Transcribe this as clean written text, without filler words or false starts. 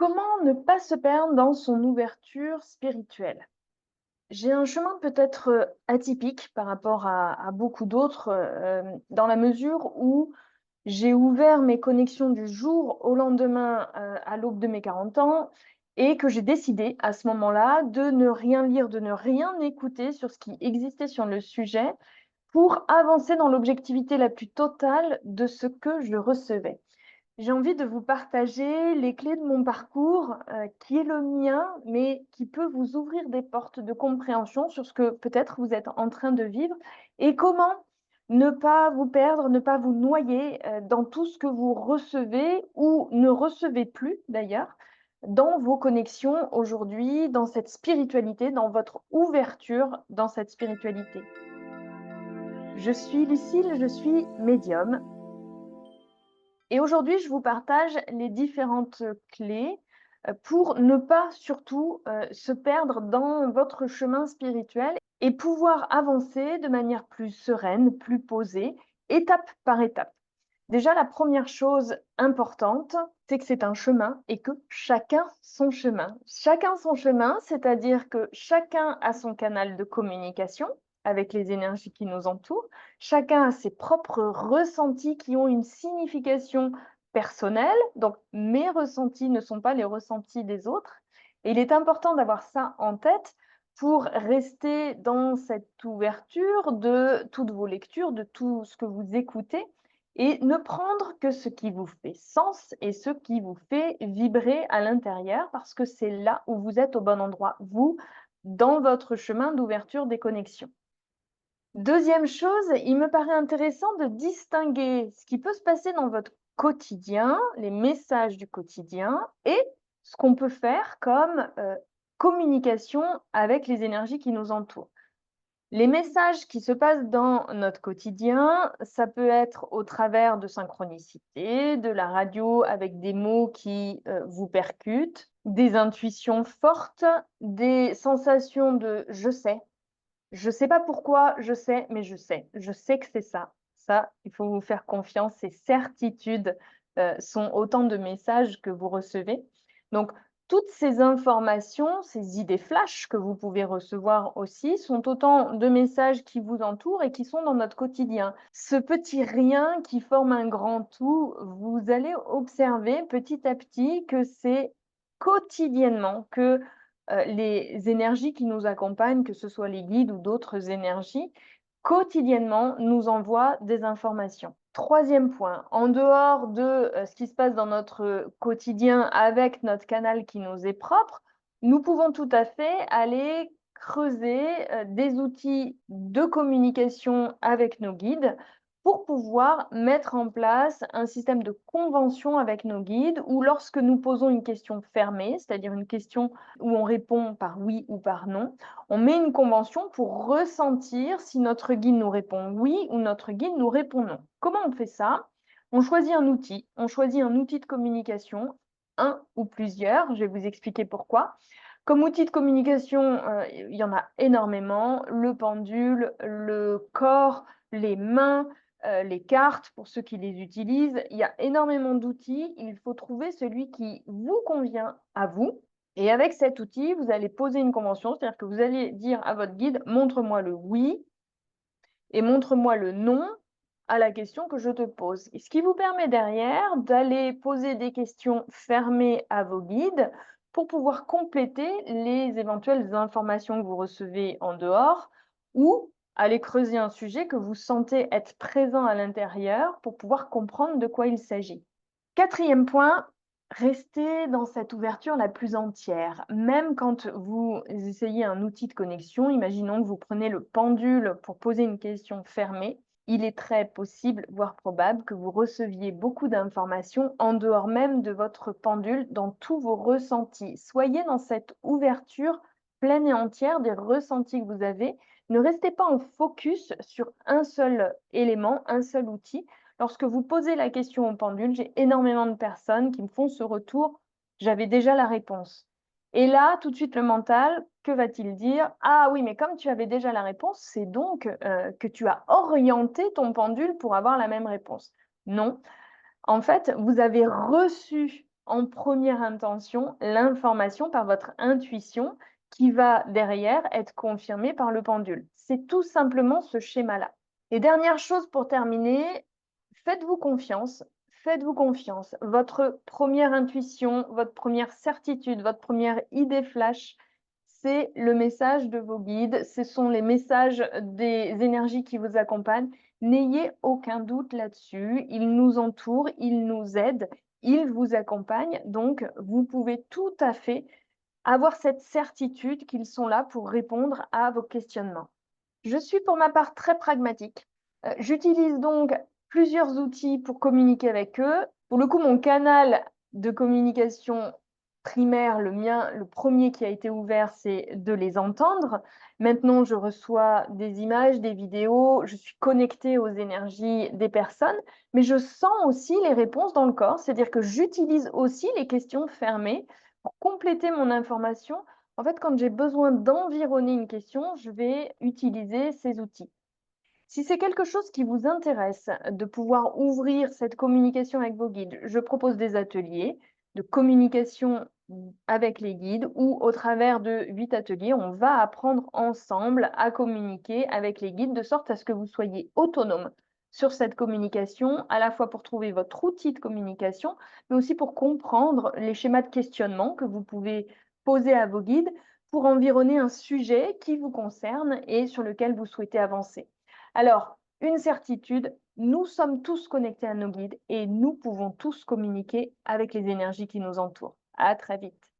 Comment ne pas se perdre dans son ouverture spirituelle? J'ai un chemin peut-être, atypique par rapport à beaucoup d'autres, dans la mesure où j'ai ouvert mes connexions du jour au lendemain, à l'aube de mes 40 ans et que j'ai décidé à ce moment-là de ne rien lire, de ne rien écouter sur ce qui existait sur le sujet pour avancer dans l'objectivité la plus totale de ce que je recevais. J'ai envie de vous partager les clés de mon parcours, qui est le mien, mais qui peut vous ouvrir des portes de compréhension sur ce que peut-être vous êtes en train de vivre et comment ne pas vous perdre, ne pas vous noyer, dans tout ce que vous recevez ou ne recevez plus d'ailleurs, dans vos connexions aujourd'hui, dans cette spiritualité, dans votre ouverture dans cette spiritualité. Je suis Lucille, je suis médium et aujourd'hui, je vous partage les différentes clés, pour ne pas surtout, se perdre dans votre chemin spirituel et pouvoir avancer de manière plus sereine, plus posée, étape par étape. Déjà, la première chose importante, c'est que c'est un chemin et que chacun son chemin. Chacun son chemin, c'est-à-dire que chacun a son canal de communication avec les énergies qui nous entourent. Chacun a ses propres ressentis qui ont une signification personnelle. Donc, mes ressentis ne sont pas les ressentis des autres. Et il est important d'avoir ça en tête pour rester dans cette ouverture de toutes vos lectures, de tout ce que vous écoutez et ne prendre que ce qui vous fait sens et ce qui vous fait vibrer à l'intérieur parce que c'est là où vous êtes au bon endroit, vous, dans votre chemin d'ouverture des connexions. Deuxième chose, il me paraît intéressant de distinguer ce qui peut se passer dans votre quotidien, les messages du quotidien et ce qu'on peut faire comme communication avec les énergies qui nous entourent. Les messages qui se passent dans notre quotidien, ça peut être au travers de synchronicité, de la radio avec des mots qui, vous percutent, des intuitions fortes, des sensations de «je sais». Je sais pas pourquoi, je sais, mais je sais. Je sais que c'est ça. Ça, il faut vous faire confiance, ces certitudes, sont autant de messages que vous recevez. Donc toutes ces informations, ces idées flash que vous pouvez recevoir aussi, sont autant de messages qui vous entourent et qui sont dans notre quotidien. Ce petit rien qui forme un grand tout, vous allez observer petit à petit que c'est quotidiennement que les énergies qui nous accompagnent, que ce soit les guides ou d'autres énergies, quotidiennement nous envoient des informations. Troisième point, en dehors de ce qui se passe dans notre quotidien avec notre canal qui nous est propre, nous pouvons tout à fait aller creuser des outils de communication avec nos guides pour pouvoir mettre en place un système de convention avec nos guides où lorsque nous posons une question fermée, c'est-à-dire une question où on répond par oui ou par non, on met une convention pour ressentir si notre guide nous répond oui ou notre guide nous répond non. Comment on fait ça? On choisit un outil de communication, un ou plusieurs, je vais vous expliquer pourquoi. Comme outil de communication, il y en a énormément, le pendule, le corps, les mains, les cartes pour ceux qui les utilisent. Il y a énormément d'outils, il faut trouver celui qui vous convient à vous et avec cet outil, vous allez poser une convention, c'est-à-dire que vous allez dire à votre guide: «Montre-moi le oui et montre-moi le non à la question que je te pose». Et ce qui vous permet derrière d'aller poser des questions fermées à vos guides pour pouvoir compléter les éventuelles informations que vous recevez en dehors ou aller creuser un sujet que vous sentez être présent à l'intérieur pour pouvoir comprendre de quoi il s'agit. Quatrième point, restez dans cette ouverture la plus entière. Même quand vous essayez un outil de connexion, imaginons que vous prenez le pendule pour poser une question fermée, il est très possible, voire probable, que vous receviez beaucoup d'informations en dehors même de votre pendule dans tous vos ressentis. Soyez dans cette ouverture pleine et entière des ressentis que vous avez. Ne restez pas en focus sur un seul élément, un seul outil. Lorsque vous posez la question au pendule, j'ai énormément de personnes qui me font ce retour: «J'avais déjà la réponse» et là, tout de suite, le mental, que va-t-il dire? «Ah oui, mais comme tu avais déjà la réponse, c'est donc, que tu as orienté ton pendule pour avoir la même réponse». Non, en fait, vous avez reçu en première intention l'information par votre intuition qui va derrière être confirmée par le pendule. C'est tout simplement ce schéma-là. Et dernière chose pour terminer, faites-vous confiance. Faites-vous confiance. Votre première intuition, votre première certitude, votre première idée flash, c'est le message de vos guides, ce sont les messages des énergies qui vous accompagnent. N'ayez aucun doute là-dessus. Ils nous entourent, ils nous aident, ils vous accompagnent. Donc, vous pouvez tout à fait avoir cette certitude qu'ils sont là pour répondre à vos questionnements. Je suis pour ma part très pragmatique. J'utilise donc plusieurs outils pour communiquer avec eux. Pour le coup, mon canal de communication primaire, le mien, le premier qui a été ouvert, c'est de les entendre. Maintenant, je reçois des images, des vidéos, je suis connectée aux énergies des personnes, mais je sens aussi les réponses dans le corps, c'est-à-dire que j'utilise aussi les questions fermées pour compléter mon information. En fait, quand j'ai besoin d'environner une question, je vais utiliser ces outils. Si c'est quelque chose qui vous intéresse, de pouvoir ouvrir cette communication avec vos guides, je propose des ateliers de communication avec les guides ou au travers de 8 ateliers, on va apprendre ensemble à communiquer avec les guides de sorte à ce que vous soyez autonome sur cette communication, à la fois pour trouver votre outil de communication, mais aussi pour comprendre les schémas de questionnement que vous pouvez poser à vos guides pour environner un sujet qui vous concerne et sur lequel vous souhaitez avancer. Alors, une certitude, nous sommes tous connectés à nos guides et nous pouvons tous communiquer avec les énergies qui nous entourent. À très vite.